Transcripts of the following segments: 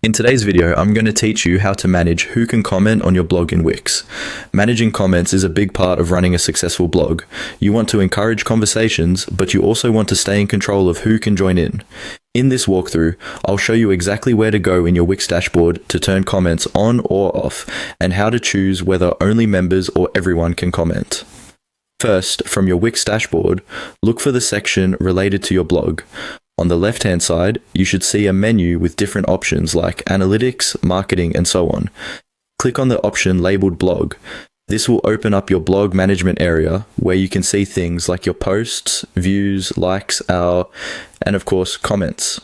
In today's video, I'm going to teach you how to manage who can comment on your blog in Wix. Managing comments is a big part of running a successful blog. You want to encourage conversations, but you also want to stay in control of who can join in. In this walkthrough, I'll show you exactly where to go in your Wix dashboard to turn comments on or off, and how to choose whether only members or everyone can comment. First, from your Wix dashboard, look for the section related to your blog. On the left-hand side, you should see a menu with different options like Analytics, Marketing, and so on. Click on the option labeled Blog. This will open up your blog management area where you can see things like your posts, views, likes, and of course, comments.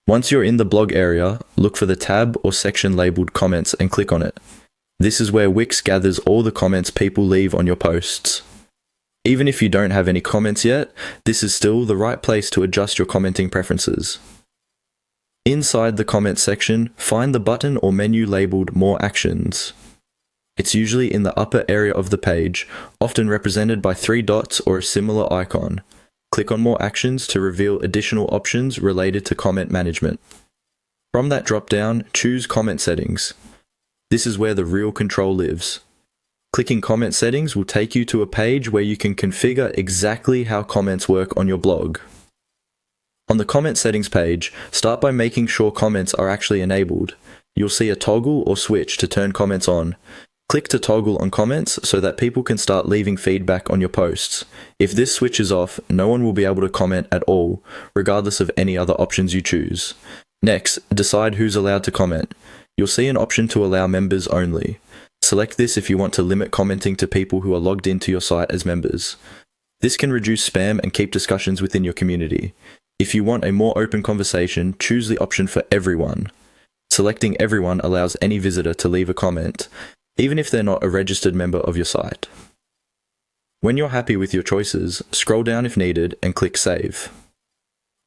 Once you're in the blog area, look for the tab or section labeled Comments and click on it. This is where Wix gathers all the comments people leave on your posts. Even if you don't have any comments yet, this is still the right place to adjust your commenting preferences. Inside the comments section, find the button or menu labeled More Actions. It's usually in the upper area of the page, often represented by 3 dots or a similar icon. Click on More Actions to reveal additional options related to comment management. From that drop-down, choose Comment Settings. This is where the real control lives. Clicking Comment Settings will take you to a page where you can configure exactly how comments work on your blog. On the Comment Settings page, start by making sure comments are actually enabled. You'll see a toggle or switch to turn comments on. Click to toggle on comments so that people can start leaving feedback on your posts. If this switch is off, no one will be able to comment at all, regardless of any other options you choose. Next, decide who's allowed to comment. You'll see an option to allow members only. Select this if you want to limit commenting to people who are logged into your site as members. This can reduce spam and keep discussions within your community. If you want a more open conversation, choose the option for everyone. Selecting everyone allows any visitor to leave a comment, even if they're not a registered member of your site. When you're happy with your choices, scroll down if needed and click Save.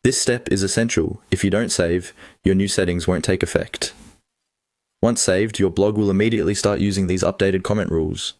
This step is essential. If you don't save, your new settings won't take effect. Once saved, your blog will immediately start using these updated comment rules.